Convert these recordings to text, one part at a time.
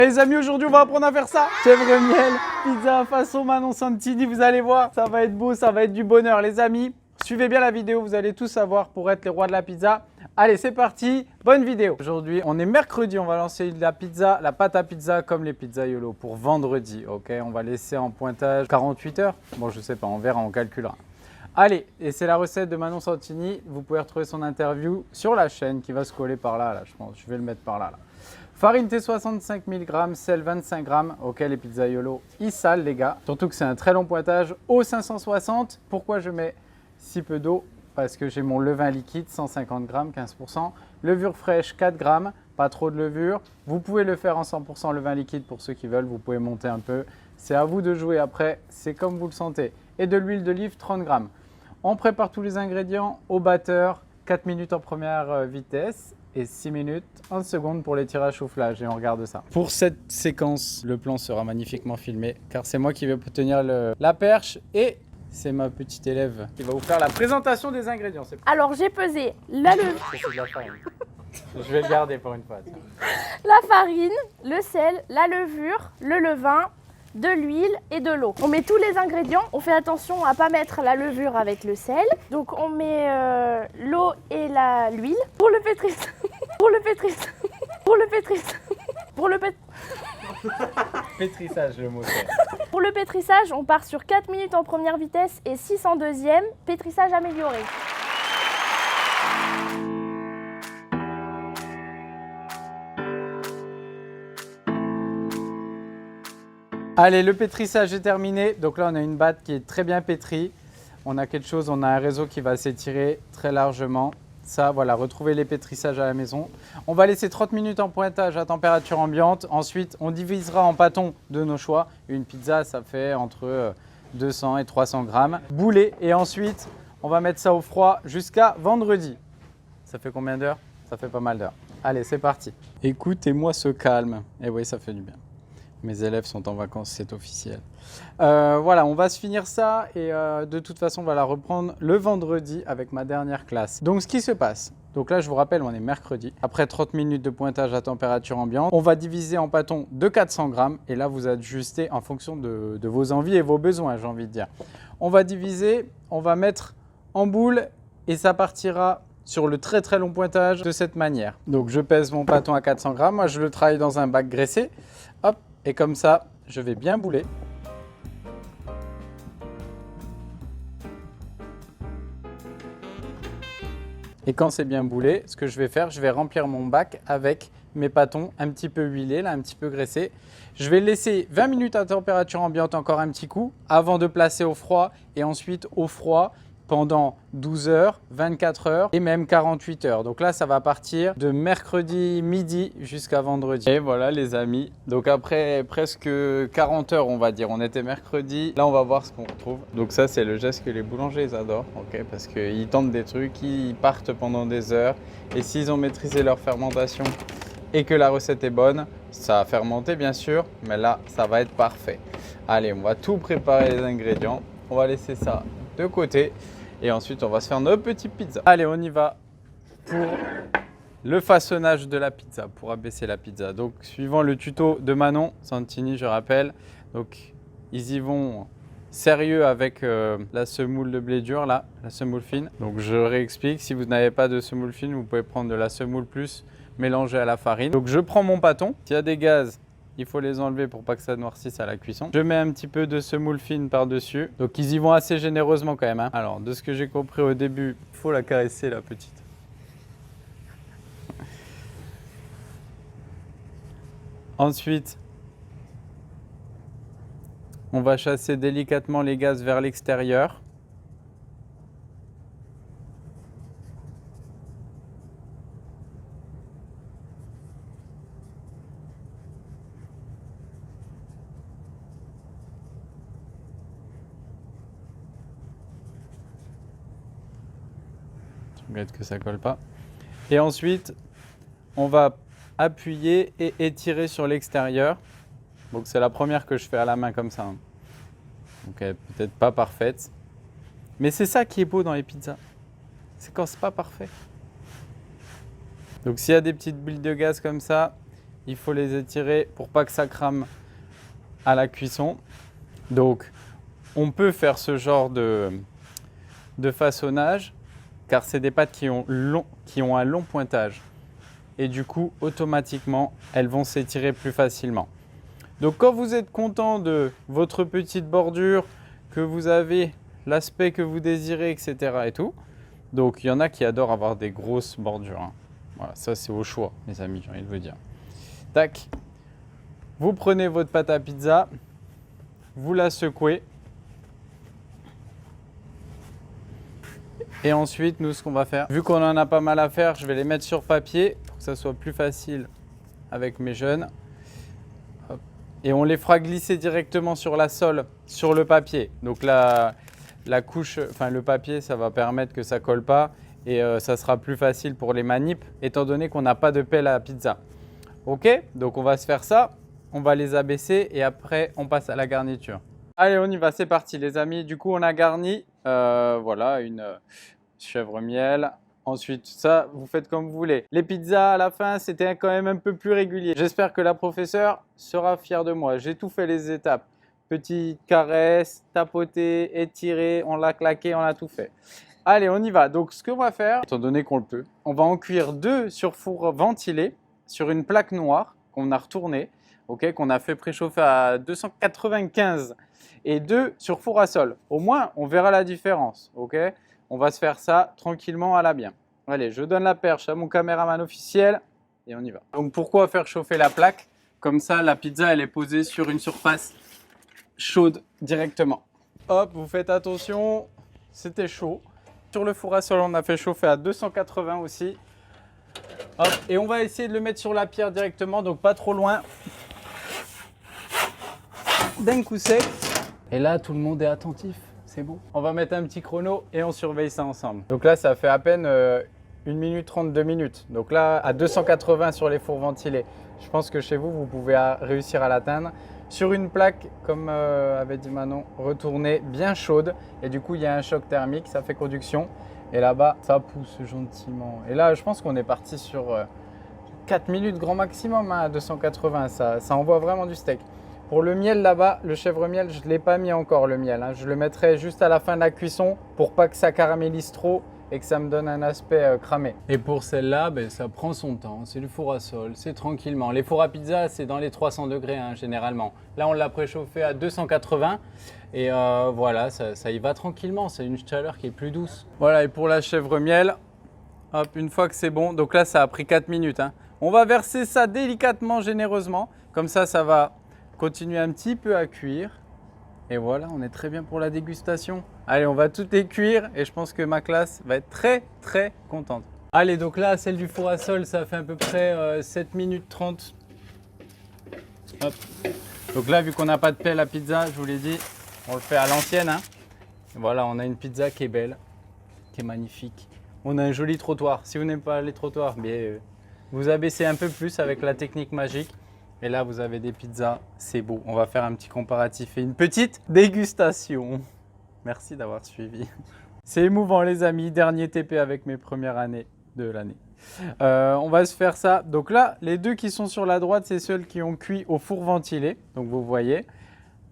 Les amis, aujourd'hui on va apprendre à faire ça. Chèvre miel, pizza façon Manon Santini, vous allez voir, ça va être beau, ça va être du bonheur les amis. Suivez bien la vidéo, vous allez tout savoir pour être les rois de la pizza. Allez, c'est parti, bonne vidéo. Aujourd'hui, on est mercredi, on va lancer la pizza, la pâte à pizza comme les pizzaiolo pour vendredi, ok? On va laisser en pointage 48 heures. Bon, je sais pas, on verra, on calculera. Allez, et c'est la recette de Manon Santini. Vous pouvez retrouver son interview sur la chaîne qui va se coller par là, je pense. Je vais le mettre par là. Farine T65 1000 g, sel 25 g. Ok, les pizzaiolo, ils salent les gars. Surtout que c'est un très long pointage. Eau 560. Pourquoi je mets si peu d'eau? Parce que j'ai mon levain liquide 150 g, 15%. Levure fraîche 4 g, pas trop de levure. Vous pouvez le faire en 100% levain liquide pour ceux qui veulent. Vous pouvez monter un peu. C'est à vous de jouer après. C'est comme vous le sentez. Et de l'huile d'olive 30 g. On prépare tous les ingrédients au batteur. 4 minutes en première vitesse et 6 minutes en seconde pour les tirages soufflage et on regarde ça. Pour cette séquence, le plan sera magnifiquement filmé car c'est moi qui vais tenir la perche et c'est ma petite élève qui va vous faire la présentation des ingrédients. Alors j'ai pesé la levure, C'est de la farine. Je vais le garder pour une fois. Tiens. la farine, le sel, la levure, le levain, de l'huile et de l'eau. On met tous les ingrédients, on fait attention à pas mettre la levure avec le sel. Donc on met l'eau et l'huile. Pour le pétrissage, Pétrissage le mot. Pour le pétrissage, on part sur 4 minutes en première vitesse et 6 en deuxième. Pétrissage amélioré. Allez, le pétrissage est terminé. Donc là, on a une batte qui est très bien pétrie. On a quelque chose, on a un réseau qui va s'étirer très largement. Ça, voilà, retrouvez les pétrissages à la maison. On va laisser 30 minutes en pointage à température ambiante. Ensuite, on divisera en pâtons de nos choix. Une pizza, ça fait entre 200 et 300 grammes. Boulet. Et ensuite, on va mettre ça au froid jusqu'à vendredi. Ça fait combien d'heures? Ça fait pas mal d'heures. Allez, c'est parti. Écoutez-moi ce calme. Et oui, ça fait du bien. Mes élèves sont en vacances, c'est officiel. Voilà, on va se finir ça et de toute façon, on va la reprendre le vendredi avec ma dernière classe. Donc, ce qui se passe, donc là, je vous rappelle, on est mercredi. Après 30 minutes de pointage à température ambiante, on va diviser en pâtons de 400 grammes et là, vous ajustez en fonction de vos envies et vos besoins, j'ai envie de dire. On va diviser, on va mettre en boule et ça partira sur le très très long pointage de cette manière. Donc, je pèse mon pâton à 400 grammes. Moi, je le travaille dans un bac graissé. Hop. Et comme ça, je vais bien bouler. Et quand c'est bien boulé, ce que je vais faire, je vais remplir mon bac avec mes pâtons un petit peu huilés, là, un petit peu graissés. Je vais laisser 20 minutes à température ambiante encore un petit coup avant de placer au froid et ensuite au froid pendant 12 heures, 24 heures et même 48 heures. Donc là, ça va partir de mercredi midi jusqu'à vendredi. Et voilà les amis. Donc après presque 40 heures, on va dire, on était mercredi. Là, on va voir ce qu'on retrouve. Donc ça, c'est le geste que les boulangers ils adorent, ok, parce qu'ils tentent des trucs, ils partent pendant des heures. Et s'ils ont maîtrisé leur fermentation et que la recette est bonne, ça va fermenter bien sûr, mais là, ça va être parfait. Allez, on va tout préparer les ingrédients. On va laisser ça de côté. Et ensuite, on va se faire nos petites pizzas. Allez, on y va pour le façonnage de la pizza, pour abaisser la pizza. Donc, suivant le tuto de Manon Santini, je rappelle. Donc, ils y vont sérieux avec la semoule de blé dur, là, la semoule fine. Donc, je réexplique. Si vous n'avez pas de semoule fine, vous pouvez prendre de la semoule plus mélangée à la farine. Donc, je prends mon pâton. S'il y a des gaz, il faut les enlever pour pas que ça noircisse à la cuisson. Je mets un petit peu de semoule fine par-dessus. Donc ils y vont assez généreusement quand même. Hein. Alors de ce que j'ai compris au début, il faut la caresser la petite. Ensuite, on va chasser délicatement les gaz vers l'extérieur. Regarde que ça colle pas. Et ensuite, on va appuyer et étirer sur l'extérieur. Donc c'est la première que je fais à la main comme ça. Hein. Donc elle est peut-être pas parfaite. Mais c'est ça qui est beau dans les pizzas. C'est quand c'est pas parfait. Donc s'il y a des petites bulles de gaz comme ça, il faut les étirer pour pas que ça crame à la cuisson. Donc, on peut faire ce genre de façonnage car c'est des pâtes qui ont un long pointage. Et du coup, automatiquement, elles vont s'étirer plus facilement. Donc, quand vous êtes content de votre petite bordure, que vous avez l'aspect que vous désirez, etc. et tout. Donc, il y en a qui adorent avoir des grosses bordures. Hein. Voilà, ça, c'est au choix, les amis, j'ai envie de vous dire. Tac. Vous prenez votre pâte à pizza, vous la secouez. Et ensuite, nous, ce qu'on va faire, vu qu'on en a pas mal à faire, je vais les mettre sur papier pour que ça soit plus facile avec mes jeunes. Hop. Et on les fera glisser directement sur la sole, sur le papier. Donc la couche, enfin le papier, ça va permettre que ça colle pas et ça sera plus facile pour les manips, étant donné qu'on n'a pas de pelle à pizza. Ok, donc on va se faire ça, on va les abaisser et après on passe à la garniture. Allez, on y va, c'est parti les amis. Du coup, on a garni, voilà, une chèvre miel. Ensuite, ça, vous faites comme vous voulez. Les pizzas, à la fin, c'était quand même un peu plus régulier. J'espère que la professeure sera fière de moi. J'ai tout fait les étapes. Petite caresse, tapoter, étirer, on l'a claqué, on a tout fait. Allez, on y va. Donc, ce qu'on va faire, étant donné qu'on le peut, on va en cuire 2 sur four ventilé sur une plaque noire qu'on a retournée, okay, qu'on a fait préchauffer à 295 et 2 sur four à sol. Au moins, on verra la différence. Okay, on va se faire ça tranquillement à la bien. Allez, je donne la perche à mon caméraman officiel et on y va. Donc, pourquoi faire chauffer la plaque? Comme ça, la pizza, elle est posée sur une surface chaude directement. Hop, vous faites attention, c'était chaud. Sur le four à sol, on a fait chauffer à 280 aussi. Hop, et on va essayer de le mettre sur la pierre directement, donc pas trop loin. D'un coup sec. Et là, tout le monde est attentif, c'est beau. On va mettre un petit chrono et on surveille ça ensemble. Donc là, ça fait à peine 1 minute 32 minutes. Donc là, à 280 sur les fours ventilés. Je pense que chez vous, vous pouvez réussir à l'atteindre. Sur une plaque, comme avait dit Manon, retournée, bien chaude. Et du coup, il y a un choc thermique, ça fait conduction. Et là-bas, ça pousse gentiment. Et là, je pense qu'on est parti sur 4 minutes grand maximum hein, à 280. Ça envoie vraiment du steak. Pour le miel là-bas, le chèvre miel, je ne l'ai pas mis encore le miel. Hein. Je le mettrai juste à la fin de la cuisson pour pas que ça caramélise trop et que ça me donne un aspect cramé. Et pour celle-là, ben, ça prend son temps. C'est le four à sol, c'est tranquillement. Les fours à pizza, c'est dans les 300 degrés hein, généralement. Là, on l'a préchauffé à 280 et voilà, ça y va tranquillement. C'est une chaleur qui est plus douce. Voilà, et pour la chèvre miel, hop, une fois que c'est bon, donc là, ça a pris 4 minutes. Hein. On va verser ça délicatement, généreusement. Comme ça va continuer un petit peu à cuire. Et voilà, on est très bien pour la dégustation. Allez, on va tout les cuire et je pense que ma classe va être très très contente. Allez, donc là, celle du four à sol, ça fait à peu près 7 minutes 30. Hop. Donc là, vu qu'on n'a pas de pelle à pizza, je vous l'ai dit, on le fait à l'ancienne. Hein. Voilà, on a une pizza qui est belle, qui est magnifique. On a un joli trottoir. Si vous n'aimez pas les trottoirs, bien, vous abaissez un peu plus avec la technique magique. Et là, vous avez des pizzas, c'est beau. On va faire un petit comparatif et une petite dégustation. Merci d'avoir suivi. C'est émouvant les amis, dernier TP avec mes premières années de l'année. On va se faire ça. Donc là, les deux qui sont sur la droite, c'est ceux qui ont cuit au four ventilé. Donc vous voyez,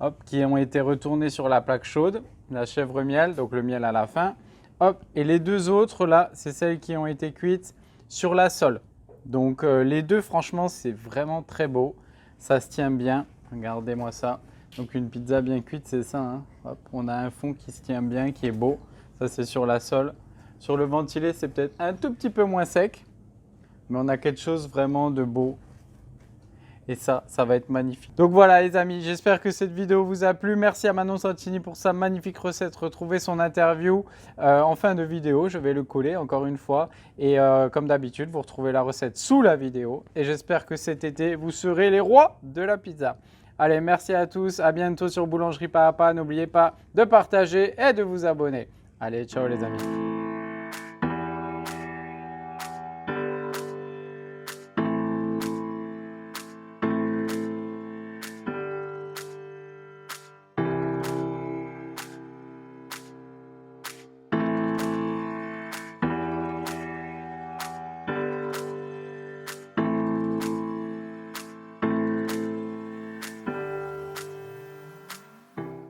hop, qui ont été retournés sur la plaque chaude. La chèvre miel, donc le miel à la fin. Hop, et les deux autres là, c'est celles qui ont été cuites sur la sole. Donc les deux, franchement, c'est vraiment très beau. Ça se tient bien. Regardez-moi ça. Donc une pizza bien cuite, c'est ça. Hein. Hop, on a un fond qui se tient bien, qui est beau. Ça, c'est sur la sole. Sur le ventilé, c'est peut-être un tout petit peu moins sec. Mais on a quelque chose vraiment de beau. Et ça va être magnifique. Donc voilà les amis, j'espère que cette vidéo vous a plu. Merci à Manon Santini pour sa magnifique recette. Retrouvez son interview en fin de vidéo. Je vais le coller encore une fois. Et comme d'habitude, vous retrouvez la recette sous la vidéo. Et j'espère que cet été, vous serez les rois de la pizza. Allez, merci à tous. À bientôt sur Boulangerie Pas à Pas. N'oubliez pas de partager et de vous abonner. Allez, ciao les amis.